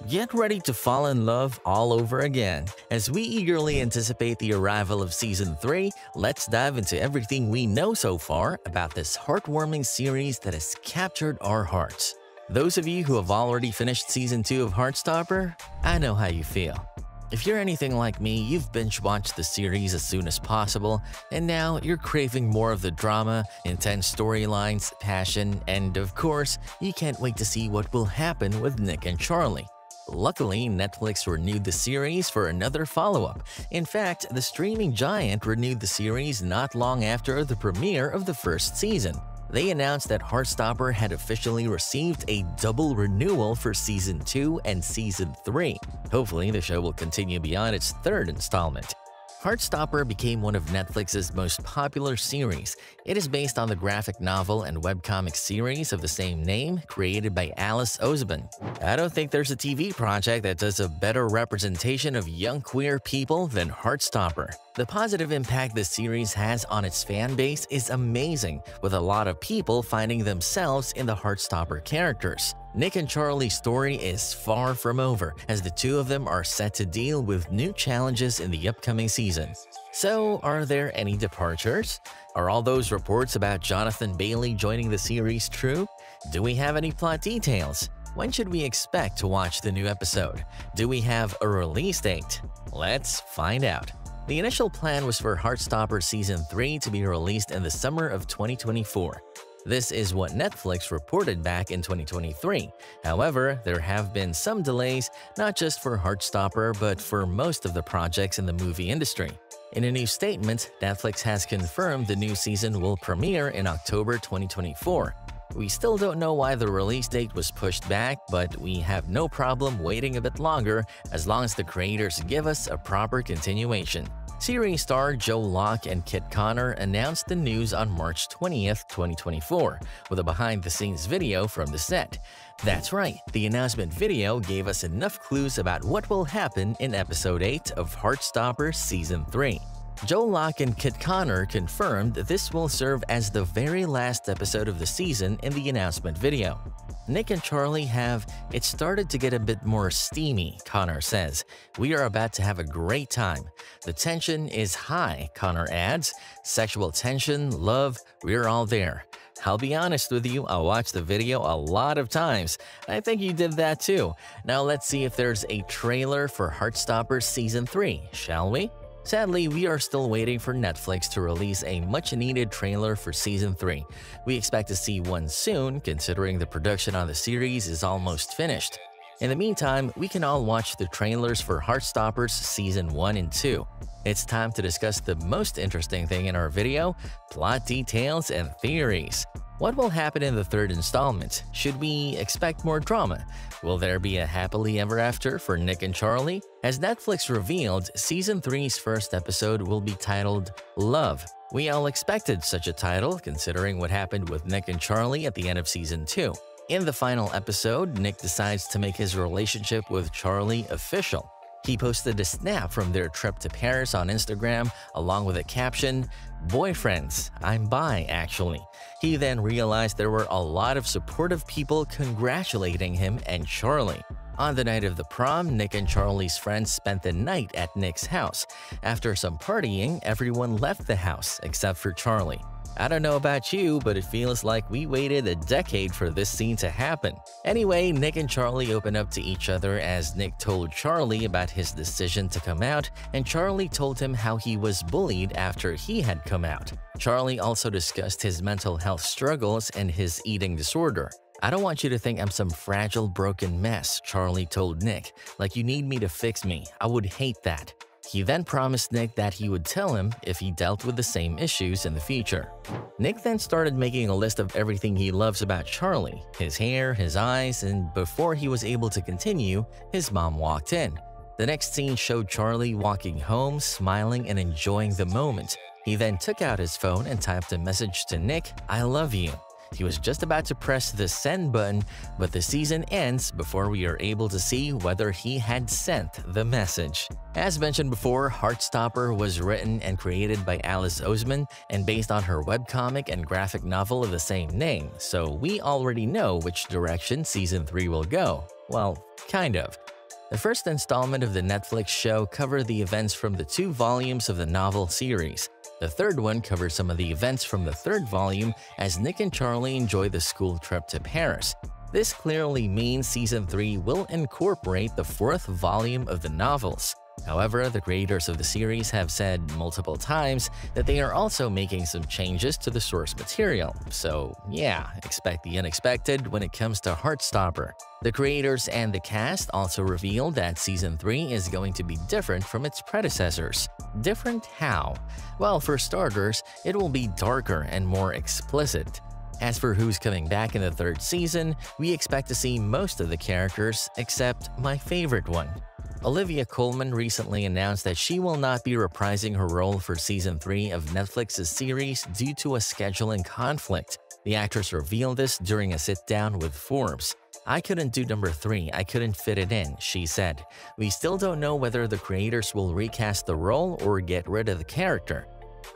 Get ready to fall in love all over again. As we eagerly anticipate the arrival of Season 3, let's dive into everything we know so far about this heartwarming series that has captured our hearts. Those of you who have already finished Season 2 of Heartstopper, I know how you feel. If you're anything like me, you've binge-watched the series as soon as possible, and now you're craving more of the drama, intense storylines, passion, and of course, you can't wait to see what will happen with Nick and Charlie. Luckily, Netflix renewed the series for another follow-up. In fact, the streaming giant renewed the series not long after the premiere of the first season. They announced that Heartstopper had officially received a double renewal for Season 2 and Season 3. Hopefully, the show will continue beyond its third installment. Heartstopper became one of Netflix's most popular series. It is based on the graphic novel and webcomic series of the same name created by Alice Oseman. I don't think there's a TV project that does a better representation of young queer people than Heartstopper. The positive impact this series has on its fan base is amazing, with a lot of people finding themselves in the Heartstopper characters. Nick and Charlie's story is far from over, as the two of them are set to deal with new challenges in the upcoming season. So, are there any departures? Are all those reports about Jonathan Bailey joining the series true? Do we have any plot details? When should we expect to watch the new episode? Do we have a release date? Let's find out. The initial plan was for Heartstopper Season 3 to be released in the summer of 2024. This is what Netflix reported back in 2023. However, there have been some delays, not just for Heartstopper but for most of the projects in the movie industry. In a new statement, Netflix has confirmed the new season will premiere in October 2024. We still don't know why the release date was pushed back, but we have no problem waiting a bit longer as long as the creators give us a proper continuation. Series star Joe Locke and Kit Connor announced the news on March 20th, 2024, with a behind-the-scenes video from the set. That's right, the announcement video gave us enough clues about what will happen in Episode 8 of Heartstopper Season 3. Joe Locke and Kit Connor confirmed this will serve as the very last episode of the season in the announcement video. Nick and Charlie have "It started to get a bit more steamy," Connor says. "We are about to have a great time. The tension is high," Connor adds. "Sexual tension, love, we're all there." I'll be honest with you, I watched the video a lot of times. I think you did that too. Now let's see if there's a trailer for Heartstopper Season 3, shall we? Sadly, we are still waiting for Netflix to release a much-needed trailer for Season 3. We expect to see one soon, considering the production on the series is almost finished. In the meantime, we can all watch the trailers for Heartstopper's Season 1 and 2. It's time to discuss the most interesting thing in our video: plot details and theories. What will happen in the third installment? Should we expect more drama? Will there be a happily ever after for Nick and Charlie? As Netflix revealed, Season 3's first episode will be titled Love. We all expected such a title, considering what happened with Nick and Charlie at the end of Season 2. In the final episode, Nick decides to make his relationship with Charlie official. He posted a snap from their trip to Paris on Instagram, along with a caption, "Boyfriends, I'm bi, actually." He then realized there were a lot of supportive people congratulating him and Charlie. On the night of the prom, Nick and Charlie's friends spent the night at Nick's house. After some partying, everyone left the house except for Charlie. I don't know about you, but it feels like we waited a decade for this scene to happen. Anyway, Nick and Charlie open up to each other as Nick told Charlie about his decision to come out, and Charlie told him how he was bullied after he had come out. Charlie also discussed his mental health struggles and his eating disorder. "I don't want you to think I'm some fragile, broken mess," Charlie told Nick. "Like you need me to fix me. I would hate that." He then promised Nick that he would tell him if he dealt with the same issues in the future. Nick then started making a list of everything he loves about Charlie: his hair, his eyes, and before he was able to continue, his mom walked in. The next scene showed Charlie walking home, smiling and enjoying the moment. He then took out his phone and typed a message to Nick, "I love you." He was just about to press the send button, but the season ends before we are able to see whether he had sent the message. As mentioned before, Heartstopper was written and created by Alice Oseman and based on her webcomic and graphic novel of the same name, so we already know which direction Season 3 will go. Well, kind of. The first installment of the Netflix show covered the events from the 2 volumes of the novel series. The third one covers some of the events from the 3rd volume as Nick and Charlie enjoy the school trip to Paris. This clearly means Season 3 will incorporate the 4th volume of the novels. However, the creators of the series have said multiple times that they are also making some changes to the source material. So yeah, expect the unexpected when it comes to Heartstopper. The creators and the cast also revealed that Season 3 is going to be different from its predecessors. Different how? Well, for starters, it will be darker and more explicit. As for who's coming back in the 3rd season, we expect to see most of the characters except my favorite one. Olivia Colman recently announced that she will not be reprising her role for Season 3 of Netflix's series due to a scheduling conflict. The actress revealed this during a sit-down with Forbes. "I couldn't do number 3, I couldn't fit it in," she said. "We still don't know whether the creators will recast the role or get rid of the character.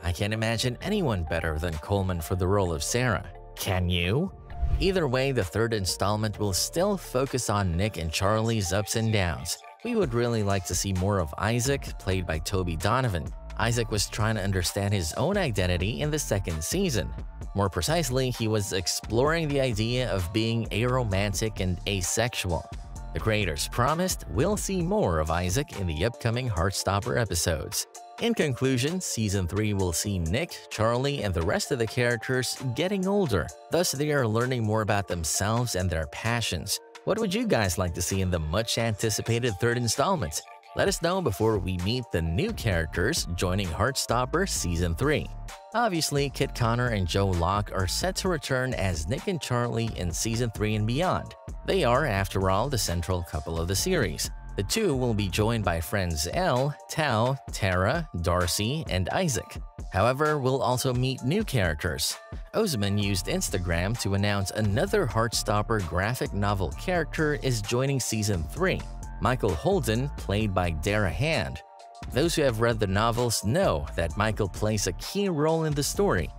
I can't imagine anyone better than Colman for the role of Sarah. Can you?" Either way, the 3rd installment will still focus on Nick and Charlie's ups and downs. We would really like to see more of Isaac, played by Toby Donovan. Isaac was trying to understand his own identity in the 2nd season. More precisely, he was exploring the idea of being aromantic and asexual. The creators promised we'll see more of Isaac in the upcoming Heartstopper episodes. In conclusion, Season 3 will see Nick, Charlie, and the rest of the characters getting older. Thus, they are learning more about themselves and their passions. What would you guys like to see in the much-anticipated 3rd installment? Let us know before we meet the new characters joining Heartstopper Season 3. Obviously, Kit Connor and Joe Locke are set to return as Nick and Charlie in Season 3 and beyond. They are, after all, the central couple of the series. The two will be joined by friends Elle, Tao, Tara, Darcy, and Isaac. However, we'll also meet new characters. Osman used Instagram to announce another Heartstopper graphic novel character is joining Season 3, Michael Holden, played by Dara Hand. Those who have read the novels know that Michael plays a key role in the story.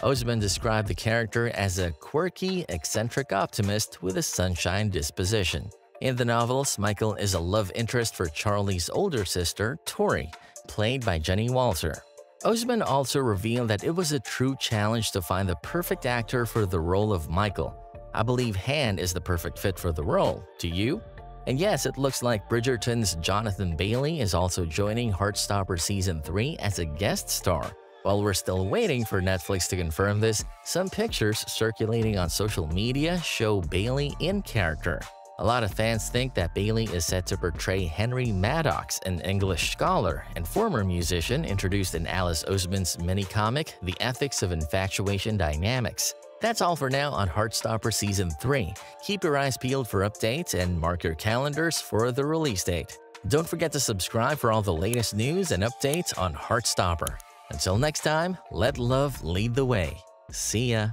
Osman described the character as a quirky, eccentric optimist with a sunshine disposition. In the novels, Michael is a love interest for Charlie's older sister, Tori, played by Jenny Walter. Osman also revealed that it was a true challenge to find the perfect actor for the role of Michael. "I believe Hand is the perfect fit for the role. Do you?" And yes, it looks like Bridgerton's Jonathan Bailey is also joining Heartstopper Season 3 as a guest star. While we're still waiting for Netflix to confirm this, some pictures circulating on social media show Bailey in character. A lot of fans think that Bailey is set to portray Henry Maddox, an English scholar and former musician introduced in Alice Oseman's mini-comic, The Ethics of Infatuation Dynamics. That's all for now on Heartstopper Season 3. Keep your eyes peeled for updates and mark your calendars for the release date. Don't forget to subscribe for all the latest news and updates on Heartstopper. Until next time, let love lead the way. See ya!